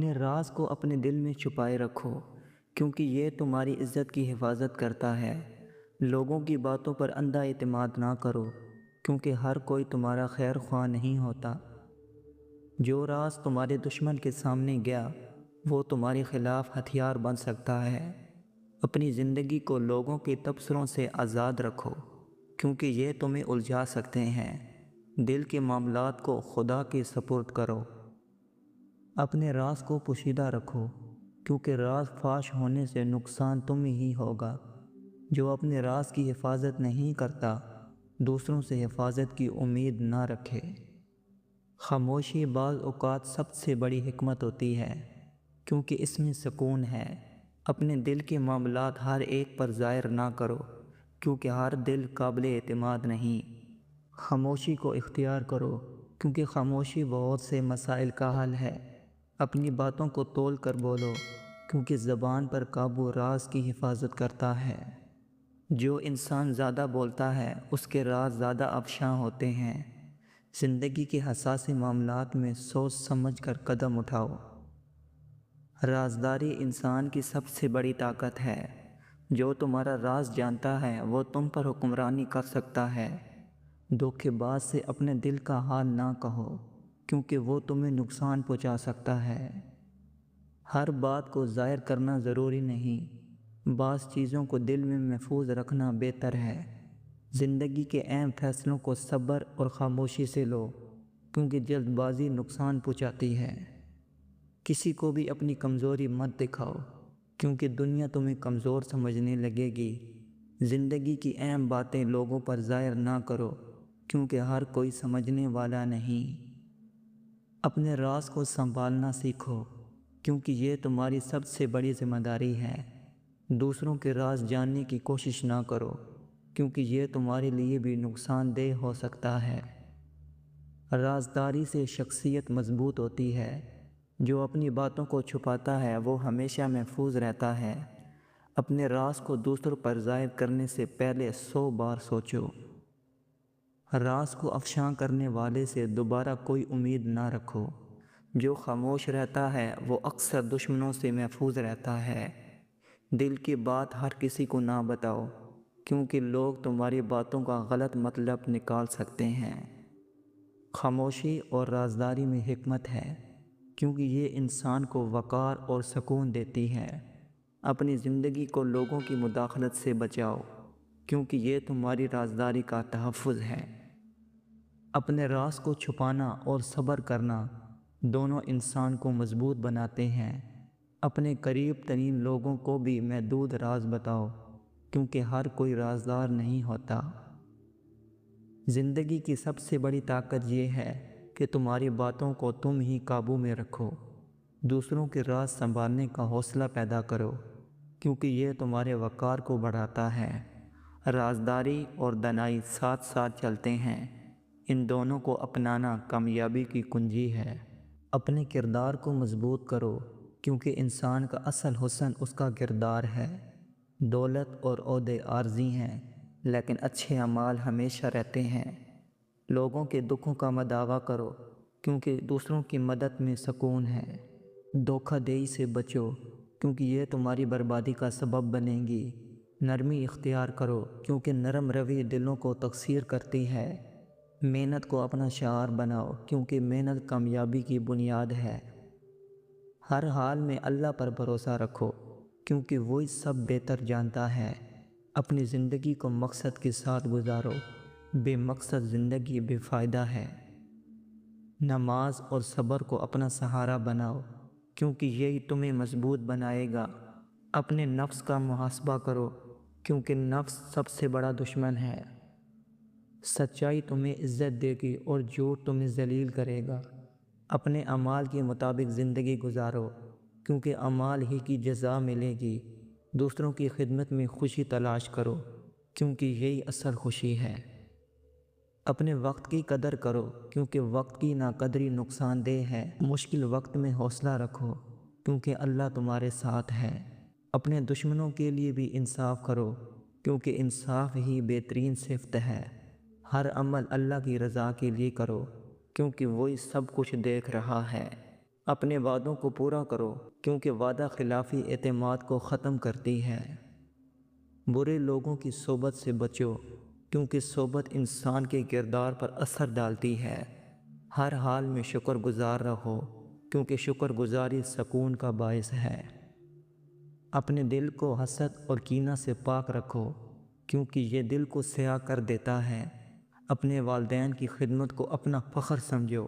اپنے راز کو اپنے دل میں چھپائے رکھو، کیونکہ یہ تمہاری عزت کی حفاظت کرتا ہے۔ لوگوں کی باتوں پر اندھا اعتماد نہ کرو، کیونکہ ہر کوئی تمہارا خیر خواہ نہیں ہوتا۔ جو راز تمہارے دشمن کے سامنے گیا، وہ تمہارے خلاف ہتھیار بن سکتا ہے۔ اپنی زندگی کو لوگوں کے تبصروں سے آزاد رکھو، کیونکہ یہ تمہیں الجھا سکتے ہیں۔ دل کے معاملات کو خدا کے سپرد کرو۔ اپنے راز کو پوشیدہ رکھو، کیونکہ راز فاش ہونے سے نقصان تمہیں ہی ہوگا۔ جو اپنے راز کی حفاظت نہیں کرتا، دوسروں سے حفاظت کی امید نہ رکھے۔ خاموشی بعض اوقات سب سے بڑی حکمت ہوتی ہے، کیونکہ اس میں سکون ہے۔ اپنے دل کے معاملات ہر ایک پر ظاہر نہ کرو، کیونکہ ہر دل قابل اعتماد نہیں۔ خاموشی کو اختیار کرو، کیونکہ خاموشی بہت سے مسائل کا حل ہے۔ اپنی باتوں کو تول کر بولو، کیونکہ زبان پر قابو راز کی حفاظت کرتا ہے۔ جو انسان زیادہ بولتا ہے، اس کے راز زیادہ افشاں ہوتے ہیں۔ زندگی کے حساس معاملات میں سوچ سمجھ کر قدم اٹھاؤ۔ رازداری انسان کی سب سے بڑی طاقت ہے۔ جو تمہارا راز جانتا ہے، وہ تم پر حکمرانی کر سکتا ہے۔ دھوکے باز سے اپنے دل کا حال نہ کہو، کیونکہ وہ تمہیں نقصان پہنچا سکتا ہے۔ ہر بات کو ظاہر کرنا ضروری نہیں، بعض چیزوں کو دل میں محفوظ رکھنا بہتر ہے۔ زندگی کے اہم فیصلوں کو صبر اور خاموشی سے لو، کیونکہ جلد بازی نقصان پہنچاتی ہے۔ کسی کو بھی اپنی کمزوری مت دکھاؤ، کیونکہ دنیا تمہیں کمزور سمجھنے لگے گی۔ زندگی کی اہم باتیں لوگوں پر ظاہر نہ کرو، کیونکہ ہر کوئی سمجھنے والا نہیں۔ اپنے راز کو سنبھالنا سیکھو، کیونکہ یہ تمہاری سب سے بڑی ذمہ داری ہے۔ دوسروں کے راز جاننے کی کوشش نہ کرو، کیونکہ یہ تمہارے لیے بھی نقصان دہ ہو سکتا ہے۔ رازداری سے شخصیت مضبوط ہوتی ہے۔ جو اپنی باتوں کو چھپاتا ہے، وہ ہمیشہ محفوظ رہتا ہے۔ اپنے راز کو دوسروں پر ظاہر کرنے سے پہلے 100 بار سوچو۔ راز کو افشاں کرنے والے سے دوبارہ کوئی امید نہ رکھو۔ جو خاموش رہتا ہے، وہ اکثر دشمنوں سے محفوظ رہتا ہے۔ دل کی بات ہر کسی کو نہ بتاؤ، کیونکہ لوگ تمہاری باتوں کا غلط مطلب نکال سکتے ہیں۔ خاموشی اور رازداری میں حکمت ہے، کیونکہ یہ انسان کو وقار اور سکون دیتی ہے۔ اپنی زندگی کو لوگوں کی مداخلت سے بچاؤ، کیونکہ یہ تمہاری رازداری کا تحفظ ہے۔ اپنے راز کو چھپانا اور صبر کرنا دونوں انسان کو مضبوط بناتے ہیں۔ اپنے قریب ترین لوگوں کو بھی محدود راز بتاؤ، کیونکہ ہر کوئی رازدار نہیں ہوتا۔ زندگی کی سب سے بڑی طاقت یہ ہے کہ تمہاری باتوں کو تم ہی قابو میں رکھو۔ دوسروں کے راز سنبھالنے کا حوصلہ پیدا کرو، کیونکہ یہ تمہارے وقار کو بڑھاتا ہے۔ رازداری اور دانائی ساتھ ساتھ چلتے ہیں، ان دونوں کو اپنانا کامیابی کی کنجی ہے۔ اپنے کردار کو مضبوط کرو، کیونکہ انسان کا اصل حسن اس کا کردار ہے۔ دولت اور عہدے عارضی ہیں، لیکن اچھے اعمال ہمیشہ رہتے ہیں۔ لوگوں کے دکھوں کا مداوع کرو، کیونکہ دوسروں کی مدد میں سکون ہے۔ دھوکہ دہی سے بچو، کیونکہ یہ تمہاری بربادی کا سبب بنے گی۔ نرمی اختیار کرو، کیونکہ نرم روی دلوں کو تکثیر کرتی ہے۔ محنت کو اپنا شعار بناؤ، کیونکہ محنت کامیابی کی بنیاد ہے۔ ہر حال میں اللہ پر بھروسہ رکھو، کیونکہ وہی سب بہتر جانتا ہے۔ اپنی زندگی کو مقصد کے ساتھ گزارو، بے مقصد زندگی بے فائدہ ہے۔ نماز اور صبر کو اپنا سہارا بناؤ، کیونکہ یہی تمہیں مضبوط بنائے گا۔ اپنے نفس کا محاسبہ کرو، کیونکہ نفس سب سے بڑا دشمن ہے۔ سچائی تمہیں عزت دے گی اور جھوٹ تمہیں ذلیل کرے گا۔ اپنے اعمال کے مطابق زندگی گزارو، کیونکہ اعمال ہی کی جزا ملے گی۔ دوسروں کی خدمت میں خوشی تلاش کرو، کیونکہ یہی اصل خوشی ہے۔ اپنے وقت کی قدر کرو، کیونکہ وقت کی ناقدری نقصان دہ ہے۔ مشکل وقت میں حوصلہ رکھو، کیونکہ اللہ تمہارے ساتھ ہے۔ اپنے دشمنوں کے لیے بھی انصاف کرو، کیونکہ انصاف ہی بہترین صفت ہے۔ ہر عمل اللہ کی رضا کے لیے کرو، کیونکہ وہی سب کچھ دیکھ رہا ہے۔ اپنے وعدوں کو پورا کرو کیونکہ وعدہ خلافی اعتماد کو ختم کرتی ہے۔ برے لوگوں کی صحبت سے بچو کیونکہ صحبت انسان کے کردار پر اثر ڈالتی ہے۔ ہر حال میں شکر گزار رہو کیونکہ شکر گزاری سکون کا باعث ہے۔ اپنے دل کو حسد اور کینہ سے پاک رکھو کیونکہ یہ دل کو سیاہ کر دیتا ہے۔ اپنے والدین کی خدمت کو اپنا فخر سمجھو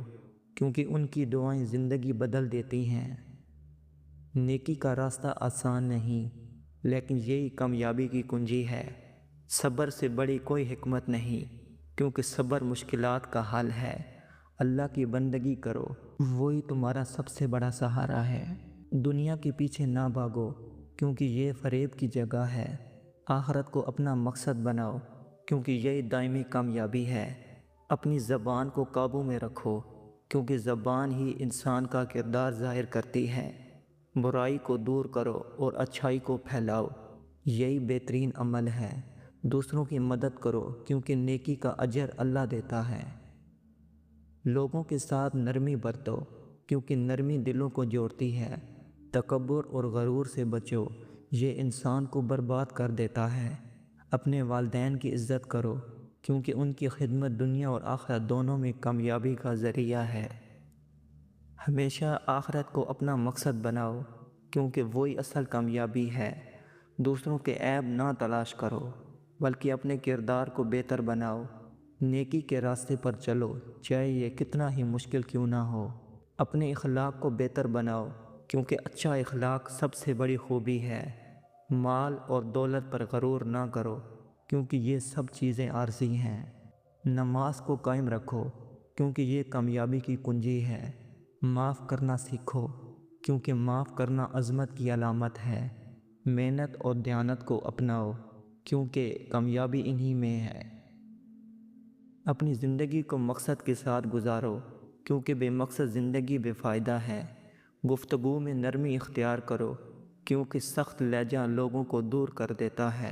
کیونکہ ان کی دعائیں زندگی بدل دیتی ہیں۔ نیکی کا راستہ آسان نہیں لیکن یہی کامیابی کی کنجی ہے۔ صبر سے بڑی کوئی حکمت نہیں کیونکہ صبر مشکلات کا حل ہے۔ اللہ کی بندگی کرو، وہی تمہارا سب سے بڑا سہارا ہے۔ دنیا کے پیچھے نہ بھاگو کیونکہ یہ فریب کی جگہ ہے۔ آخرت کو اپنا مقصد بناؤ کیونکہ یہی دائمی کامیابی ہے۔ اپنی زبان کو قابو میں رکھو کیونکہ زبان ہی انسان کا کردار ظاہر کرتی ہے۔ برائی کو دور کرو اور اچھائی کو پھیلاؤ، یہی بہترین عمل ہے۔ دوسروں کی مدد کرو کیونکہ نیکی کا اجر اللہ دیتا ہے۔ لوگوں کے ساتھ نرمی برتو کیونکہ نرمی دلوں کو جوڑتی ہے۔ تکبر اور غرور سے بچو، یہ انسان کو برباد کر دیتا ہے۔ اپنے والدین کی عزت کرو کیونکہ ان کی خدمت دنیا اور آخرت دونوں میں کامیابی کا ذریعہ ہے۔ ہمیشہ آخرت کو اپنا مقصد بناؤ کیونکہ وہی اصل کامیابی ہے۔ دوسروں کے عیب نہ تلاش کرو بلکہ اپنے کردار کو بہتر بناؤ۔ نیکی کے راستے پر چلو چاہے یہ کتنا ہی مشکل کیوں نہ ہو۔ اپنے اخلاق کو بہتر بناؤ کیونکہ اچھا اخلاق سب سے بڑی خوبی ہے۔ مال اور دولت پر غرور نہ کرو کیونکہ یہ سب چیزیں عارضی ہیں۔ نماز کو قائم رکھو کیونکہ یہ کامیابی کی کنجی ہے۔ معاف کرنا سیکھو کیونکہ معاف کرنا عظمت کی علامت ہے۔ محنت اور دیانت کو اپناؤ کیونکہ کامیابی انہی میں ہے۔ اپنی زندگی کو مقصد کے ساتھ گزارو کیونکہ بے مقصد زندگی بے فائدہ ہے۔ گفتگو میں نرمی اختیار کرو کیونکہ سخت لہجہ لوگوں کو دور کر دیتا ہے۔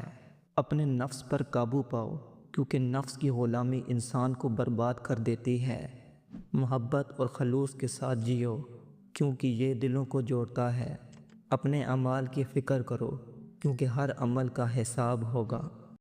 اپنے نفس پر قابو پاؤ کیونکہ نفس کی غلامی انسان کو برباد کر دیتی ہے۔ محبت اور خلوص کے ساتھ جیو کیونکہ یہ دلوں کو جوڑتا ہے۔ اپنے اعمال کی فکر کرو کیونکہ ہر عمل کا حساب ہوگا۔